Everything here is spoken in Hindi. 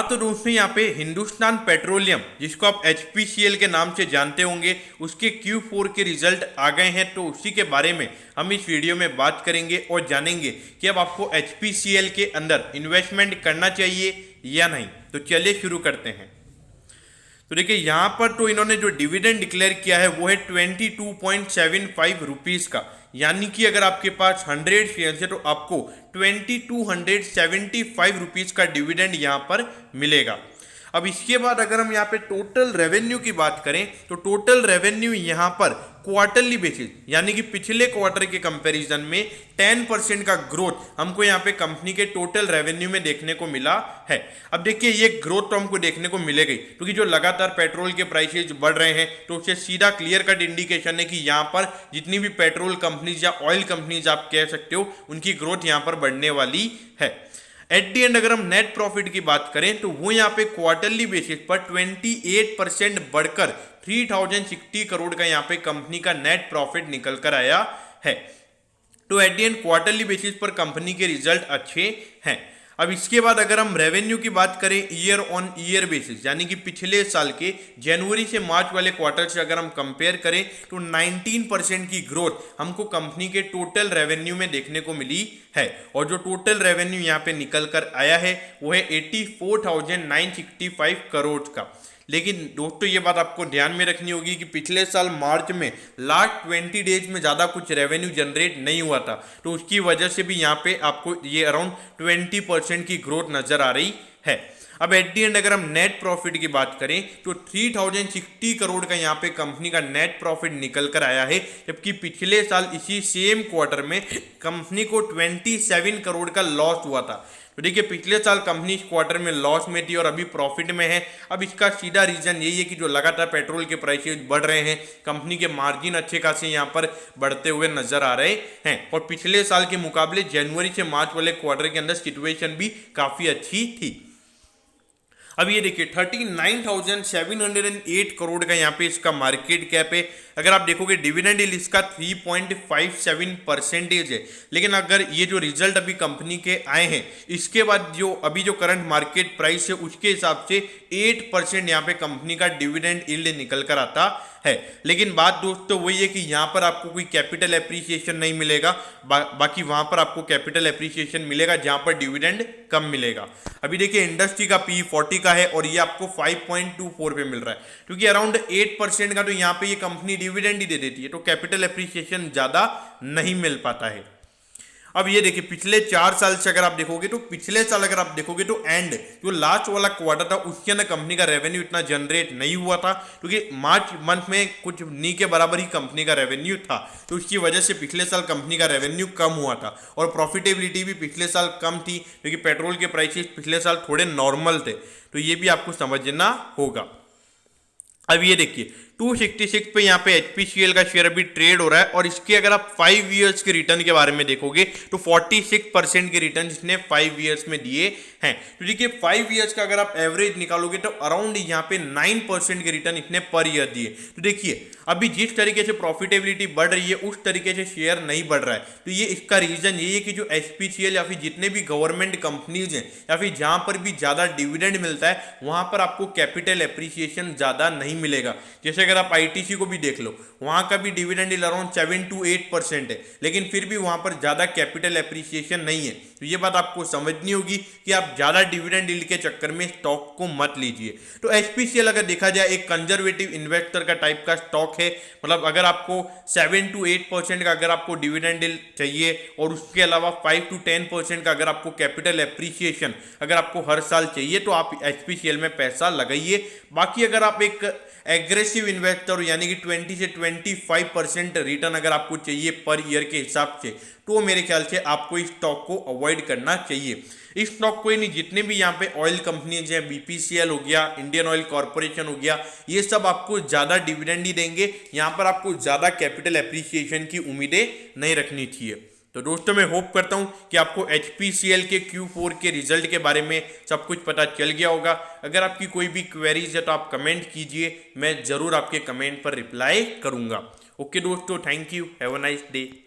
तो दोस्तों यहाँ पे हिंदुस्तान पेट्रोलियम, जिसको आप HPCL के नाम से जानते होंगे, उसके Q4 के रिजल्ट आ गए हैं। तो उसी के बारे में हम इस वीडियो में बात करेंगे और जानेंगे कि अब आपको HPCL के अंदर इन्वेस्टमेंट करना चाहिए या नहीं। तो चलिए शुरू करते हैं। तो देखिए यहाँ पर तो इन्होंने जो डिविडेंड डिक्लेयर किया है वो है 22.75 रुपीज़ का, यानी कि अगर आपके पास 100 शेयर है तो आपको 2275 रुपीज़ का डिविडेंड यहाँ पर मिलेगा। अब इसके बाद अगर हम यहाँ पे टोटल रेवेन्यू की बात करें तो टोटल रेवेन्यू यहाँ पर क्वार्टरली बेसिस, यानी कि पिछले क्वार्टर के कंपैरिजन में 10% का ग्रोथ हमको यहाँ पे कंपनी के टोटल रेवेन्यू में देखने को मिला है। अब देखिए ये ग्रोथ तो हमको देखने को मिलेगी क्योंकि जो लगातार पेट्रोल के प्राइसेज बढ़ रहे हैं, तो उससे सीधा क्लियर कट इंडिकेशन है कि यहाँ पर जितनी भी पेट्रोल कंपनीज या ऑयल कंपनीज आप कह सकते हो, उनकी ग्रोथ यहाँ पर बढ़ने वाली है। एट दी एंड अगर हम नेट प्रॉफिट की बात करें तो वो यहाँ पे क्वार्टरली बेसिस पर 28% बढ़कर 3060 करोड़ का यहाँ पे कंपनी का नेट प्रॉफिट निकल कर आया है। तो at the and quarterly basis पर कंपनी के रिजल्ट अच्छे हैं। अब इसके बाद अगर हम रेवेन्यू की बात करें ईयर ऑन ईयर बेसिस, यानी कि पिछले साल के जनवरी से मार्च वाले क्वार्टर से अगर हम कंपेयर करें तो 19% की ग्रोथ हमको कंपनी के टोटल रेवेन्यू में देखने को मिली है। और जो टोटल रेवेन्यू यहाँ पे निकल कर आया है वो है 84,965 करोड़ का। लेकिन दोस्तों ये बात आपको ध्यान में रखनी होगी कि पिछले साल मार्च में लास्ट 20 डेज में ज़्यादा कुछ रेवेन्यू जनरेट नहीं हुआ था, तो उसकी वजह से भी यहाँ पे आपको ये अराउंड 20% की ग्रोथ नज़र आ रही है। अब एट दी एंड अगर हम नेट प्रॉफिट की बात करें तो 3060 करोड़ का यहाँ पे कंपनी का नेट प्रॉफिट निकल कर आया है, जबकि पिछले साल इसी सेम क्वार्टर में कंपनी को 27 करोड़ का लॉस हुआ था। तो देखिए पिछले साल कंपनी इस क्वार्टर में लॉस में थी और अभी प्रॉफिट में है। अब इसका सीधा रीजन यही है कि जो लगातार पेट्रोल के प्राइसेज बढ़ रहे हैं, कंपनी के मार्जिन अच्छे खासे यहाँ पर बढ़ते हुए नजर आ रहे हैं। और पिछले साल के मुकाबले जनवरी से मार्च वाले क्वार्टर के अंदर सिचुएशन भी काफी अच्छी थी। अब ये देखिए 39,708 करोड़ का यहाँ पे इसका मार्केट कैप है। अगर आप देखोगे डिविडेंड यील्ड इसका 3.57% है। लेकिन अगर ये जो रिजल्ट अभी कंपनी के आए हैं, इसके बाद जो अभी जो करंट मार्केट प्राइस है उसके हिसाब से 8% यहाँ पे कंपनी का डिविडेंड यील्ड निकल कर आता है। लेकिन बात दोस्तों वही है कि यहाँ पर आपको कोई कैपिटल एप्रिसिएशन नहीं मिलेगा, बाकी वहां पर आपको कैपिटल एप्रिसिएशन मिलेगा जहां पर डिविडेंड कम मिलेगा। अभी देखिए इंडस्ट्री का P 40 का है और ये आपको 5.24 पे मिल रहा है, क्योंकि अराउंड 8% का तो यहाँ पे ये कंपनी डिविडेंड ही दे देती है, तो कैपिटल एप्रिसिएशन ज्यादा नहीं मिल पाता है। अब ये देखिए पिछले 4 साल से अगर आप देखोगे तो पिछले साल अगर आप देखोगे तो एंड जो लास्ट वाला क्वार्टर था उसके अंदर कंपनी का रेवेन्यू इतना जनरेट नहीं हुआ था, क्योंकि मार्च मंथ में कुछ नी के बराबर ही कंपनी का रेवेन्यू था। तो उसकी वजह से पिछले साल कंपनी का रेवेन्यू कम हुआ था और प्रॉफिटेबिलिटी भी पिछले साल कम थी, क्योंकि पेट्रोल के प्राइसेस पिछले साल थोड़े नॉर्मल थे। तो ये भी आपको समझना होगा। अब ये देखिए 266 पे यहाँ पे HPCL का शेयर अभी ट्रेड हो रहा है और इसके अगर आप 5 इयर्स के रिटर्न के बारे में देखोगे तो 46% के रिटर्न इसने 5 इयर्स में दिए हैं। तो देखिए 5 इयर्स का अगर आप एवरेज निकालोगे तो अराउंड यहाँ पे 9% के रिटर्न इसने पर ईयर दिए। तो देखिए अभी जिस तरीके से प्रॉफिटेबिलिटी बढ़ रही है उस तरीके से शेयर नहीं बढ़ रहा है। तो ये इसका रीजन यही है कि जो HPCL या फिर जितने भी गवर्नमेंट कंपनीज हैं या फिर जहां पर भी ज्यादा डिविडेंड मिलता है वहां पर आपको कैपिटल एप्रिसिएशन ज्यादा नहीं मिलेगा। जैसे अगर आप ITC को भी देख लो, वहां का भी डिविडेंड अराउंड 7 to 8% है, लेकिन फिर भी वहां पर ज्यादा कैपिटल एप्रिसिएशन नहीं है। तो ये बात आपको समझनी होगी कि आप ज्यादा डिविडेंड डील के चक्कर में स्टॉक को मत लीजिए। तो HPCL अगर देखा जाए एक कंजर्वेटिव इन्वेस्टर का टाइप का स्टॉक है, मतलब अगर आपको 7 to 8% का अगर आपको डिविडेंड डील चाहिए और उसके अलावा 5 to 10% का अगर आपको कैपिटल एप्रिसिएशन अगर आपको हर साल चाहिए तो आप HPCL में पैसा लगाइए। बाकी अगर आप एक एग्रेसिव इन्वेस्टर यानी कि 20 से 25% रिटर्न अगर आपको चाहिए पर ईयर के हिसाब से, तो मेरे ख्याल से आपको इस स्टॉक को अवॉइड करना चाहिए। इस स्टॉक को ही नहीं, जितने भी यहाँ पे ऑयल कंपनीज हैं, BPCL हो गया, इंडियन ऑयल कॉर्पोरेशन हो गया, ये सब आपको ज़्यादा डिविडेंड ही देंगे। यहाँ पर आपको ज़्यादा कैपिटल एप्रिसिएशन की उम्मीदें नहीं रखनी चाहिए। तो दोस्तों मैं होप करता हूँ कि आपको HPCL के Q4 के रिजल्ट के बारे में सब कुछ पता चल गया होगा। अगर आपकी कोई भी क्वेरीज है तो आप कमेंट कीजिए, मैं ज़रूर आपके कमेंट पर रिप्लाई करूँगा। ओके दोस्तों, thank you, have a nice day.